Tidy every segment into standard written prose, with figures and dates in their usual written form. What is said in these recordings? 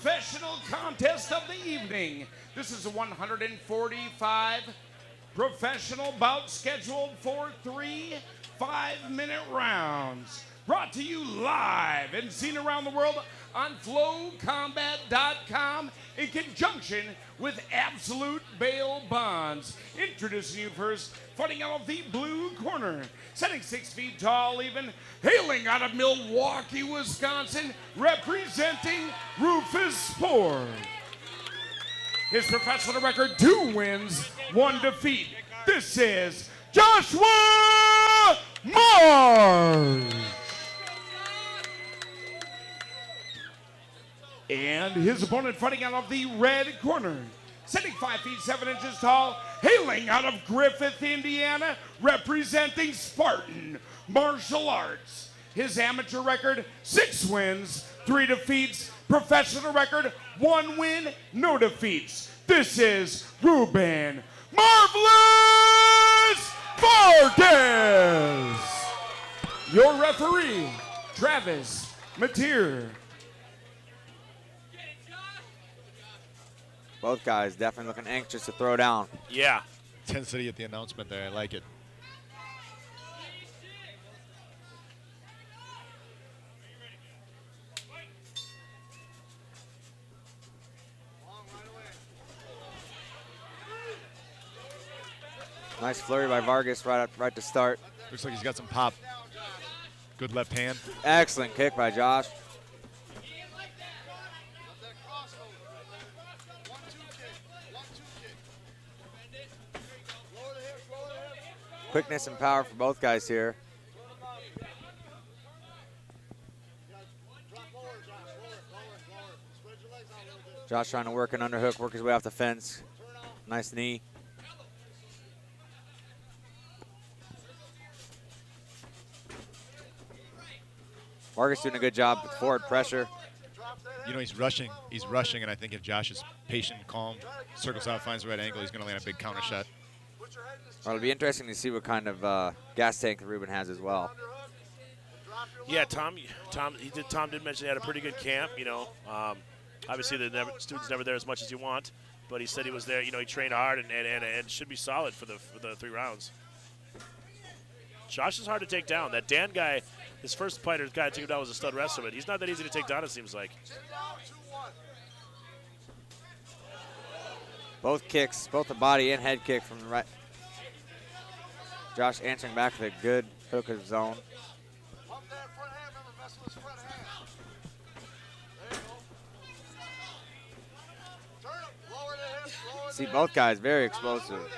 professional contest of the evening. This is a 145 professional bout scheduled for 3 5-minute rounds. Brought to you live and seen around the world on flowcombat.com in conjunction with Absolute Bail Bonds. Introducing you first, fighting out of the blue corner, setting 6 feet tall even, hailing out of Milwaukee, Wisconsin, representing Rufus Sport. His professional record, 2 wins, 1 defeat. This is Joshua Marsh. And his opponent fighting out of the red corner, sitting 5 feet 7 inches tall, hailing out of Griffith, Indiana, representing Spartan Martial Arts. His amateur record, 6 wins, 3 defeats. Professional record, 1 win, no defeats. This is Ruben Marvelous Vargas. Your referee, Travis Mateer. Both guys definitely looking anxious to throw down. Yeah. Intensity at the announcement there. I like it. Nice flurry by Vargas right to start. Looks like he's got some pop. Good left hand. Excellent kick by Josh. Quickness and power for both guys here. Josh trying to work an underhook, work his way off the fence. Nice knee. Vargas doing a good job with forward pressure. You know, he's rushing. He's rushing, and I think if Josh is patient, calm, circles out, finds the right angle, he's going to land a big counter shot. Well, it'll be interesting to see what kind of gas tank Ruben has as well. Yeah, Tom did mention he had a pretty good camp. You know, obviously the student's never there as much as you want, but he said he was there. You know, he trained hard and should be solid for the 3 rounds. Josh is hard to take down. That Dan guy, his first fighter guy took him down was a stud wrestler, but he's not that easy to take down, it seems like. Both kicks, both the body and head kick from the right. Josh answering back with a good hook of his own. See both guys very explosive.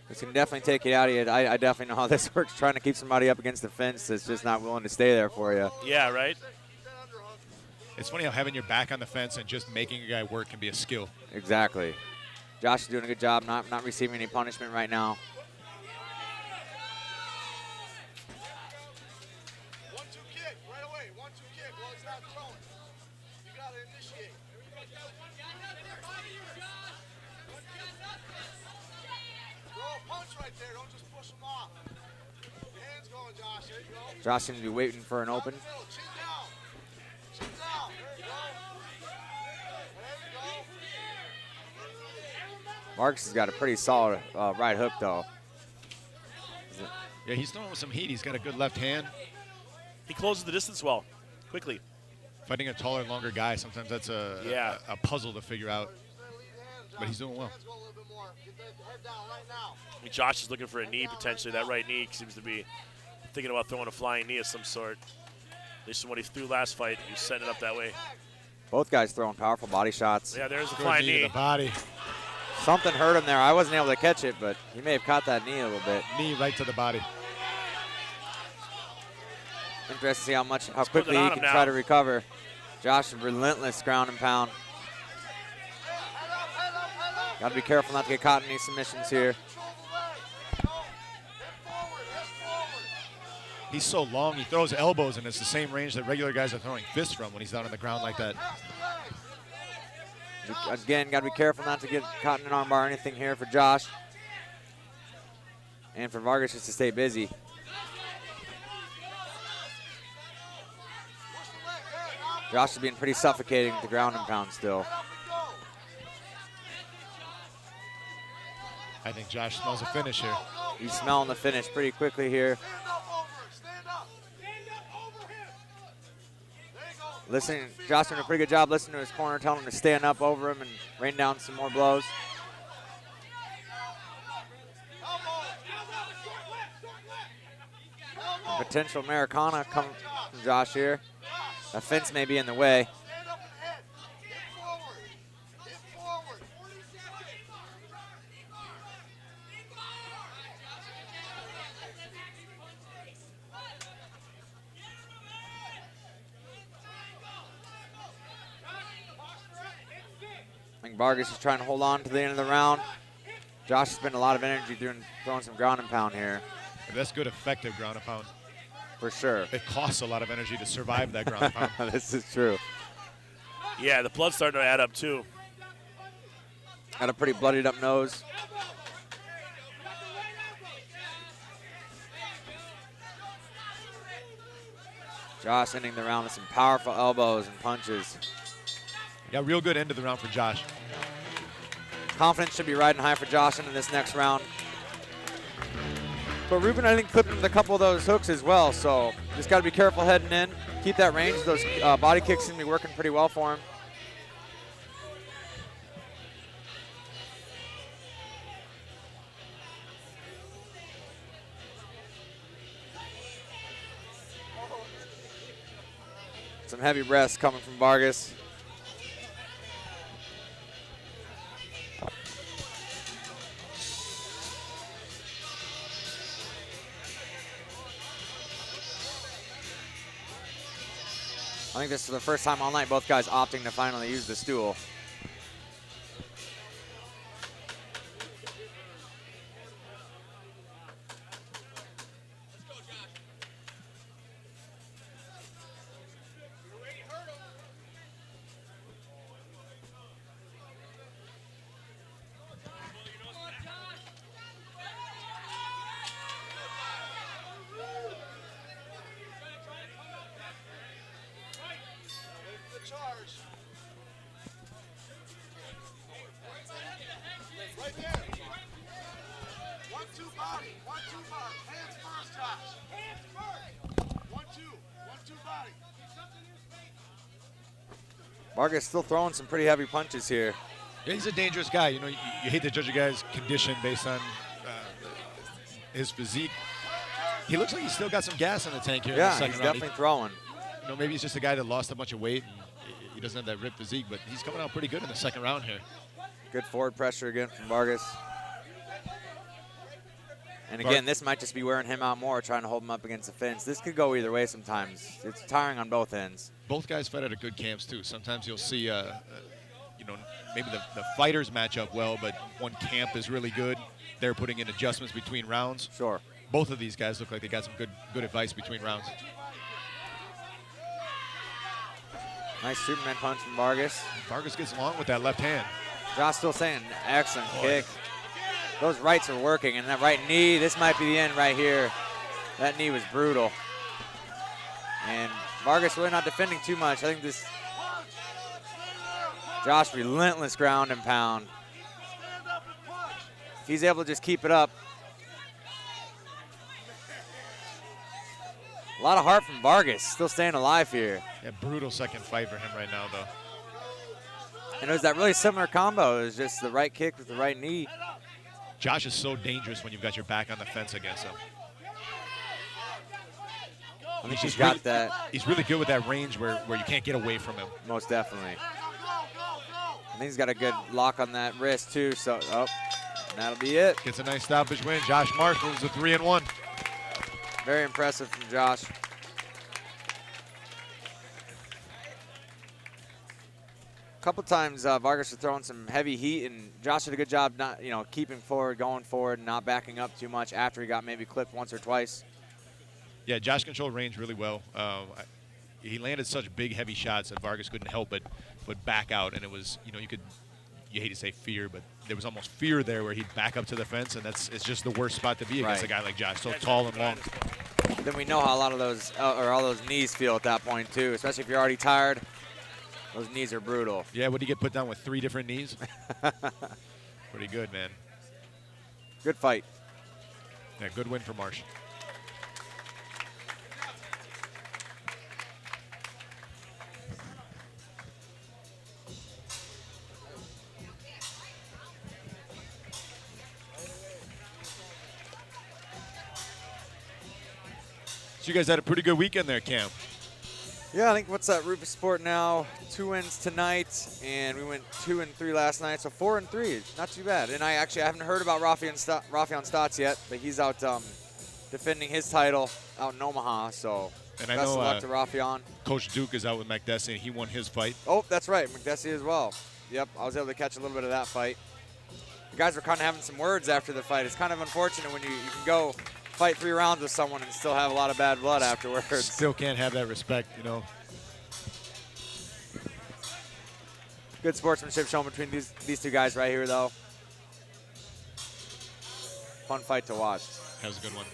This can definitely take it out of you. I definitely know how this works, trying to keep somebody up against the fence that's just not willing to stay there for you. Yeah, right? It's funny how having your back on the fence and just making a guy work can be a skill. Exactly. Josh is doing a good job, not receiving any punishment right now. Josh seems to be waiting for an open. Vargas has got a pretty solid right hook, though. Yeah, he's throwing with some heat. He's got a good left hand. He closes the distance well, quickly. Fighting a taller, longer guy, sometimes that's a puzzle to figure out. But he's doing well. I mean, Josh is looking for a knee, potentially. That right knee seems to be thinking about throwing a flying knee of some sort. At least what he threw last fight, he was setting it up that way. Both guys throwing powerful body shots. Yeah, there's the flying knee. To the body. Something hurt him there. I wasn't able to catch it, but he may have caught that knee a little bit. Knee right to the body. Interesting to see how quickly he can try to recover. Josh, relentless ground and pound. Got to be careful not to get caught in any submissions here. He's so long, he throws elbows, and it's the same range that regular guys are throwing fists from when he's down on the ground like that. Again, got to be careful not to get caught in an armbar or anything here for Josh. And for Vargas just to stay busy. Josh is being pretty suffocating with the ground and pound still. I think Josh smells a finish here. He's smelling the finish pretty quickly here. Listening, Josh doing a pretty good job listening to his corner, telling him to stand up over him and rain down some more blows. A potential Americana coming from Josh here. A fence may be in the way. I think Vargas is trying to hold on to the end of the round. Josh has spent a lot of energy throwing some ground and pound here. That's good, effective ground and pound. For sure. It costs a lot of energy to survive that ground and pound. This is true. Yeah, the blood's starting to add up too. Got a pretty bloodied up nose. Josh ending the round with some powerful elbows and punches. Yeah, real good end of the round for Josh. Confidence should be riding high for Josh into this next round. But Ruben, I think, clipped him with a couple of those hooks as well, so just got to be careful heading in. Keep that range. Those body kicks seem to be working pretty well for him. Some heavy breaths coming from Vargas. I think this is the first time all night both guys opting to finally use the stool. Vargas still throwing some pretty heavy punches here. Yeah, he's a dangerous guy. You know, you hate to judge a guy's condition based on his physique. He looks like he's still got some gas in the tank here in the second he's round. definitely throwing. You know, maybe he's just a guy that lost a bunch of weight and he doesn't have that ripped physique, but he's coming out pretty good in the second round here. Good forward pressure again from Vargas. And again, this might just be wearing him out more, trying to hold him up against the fence. This could go either way sometimes. It's tiring on both ends. Both guys fight at a good camps, too. Sometimes you'll see, you know, maybe the fighters match up well, but one camp is really good. They're putting in adjustments between rounds. Sure. Both of these guys look like they got some good advice between rounds. Nice Superman punch from Vargas. Vargas gets along with that left hand. Josh still saying, excellent kick. Those rights are working, and that right knee, this might be the end right here. That knee was brutal. And Vargas really not defending too much. I think this, Josh, relentless ground and pound. If he's able to just keep it up. A lot of heart from Vargas, still staying alive here. Yeah, brutal second fight for him right now, though. And it was that really similar combo. It was just the right kick with the right knee. Josh is so dangerous when you've got your back on the fence against him. I think he's got that. He's really good with that range where you can't get away from him. Most definitely. I think he's got a good lock on that wrist, too. So, that'll be it. Gets a nice stoppage win. Josh Marsh moves to 3-1. Very impressive from Josh. A couple times Vargas was throwing some heavy heat, and Josh did a good job not, keeping forward, going forward, and not backing up too much after he got maybe clipped once or twice. Yeah, Josh controlled range really well. he landed such big, heavy shots that Vargas couldn't help but back out, and it was, you know, you hate to say fear, but there was almost fear there where he'd back up to the fence, and it's just the worst spot to be against a guy like Josh, so tall and long. Then we know how a lot of those, or all those knees feel at that point too, especially if you're already tired. Those knees are brutal. Yeah, would he get put down with 3 different knees? Pretty good, man. Good fight. Yeah, good win for Marsh. So you guys had a pretty good weekend there, Cam. Yeah, I think what's that Ruben Sport now? 2 wins tonight, and we went 2 and 3 last night, so 4 and 3. Not too bad. And I haven't heard about Rafian Stotts yet, but he's out defending his title out in Omaha. So and I best know of luck to Rafian. Coach Duke is out with McDessie, and he won his fight. Oh, that's right, McDessie as well. Yep, I was able to catch a little bit of that fight. The guys were kind of having some words after the fight. It's kind of unfortunate when you can go fight 3 rounds with someone and still have a lot of bad blood afterwards. Still can't have that respect, you know. Good sportsmanship shown between these 2 guys right here, though. Fun fight to watch. That was a good one.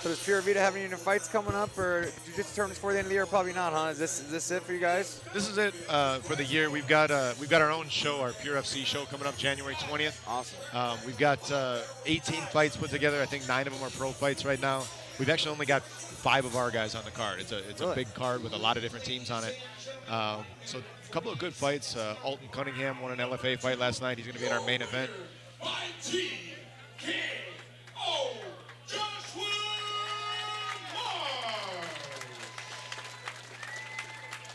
So does Pura Vida have any fights coming up, or jiu-jitsu tournaments before the end of the year? Probably not, huh? Is this it for you guys? This is it for the year. We've got our own show, our Pure FC show, coming up January 20th. Awesome. We've got 18 fights put together. I think 9 of them are pro fights right now. We've actually only got 5 of our guys on the card. It's a big card with a lot of different teams on it. So a couple of good fights. Alton Cunningham won an LFA fight last night. He's going to be in our main event.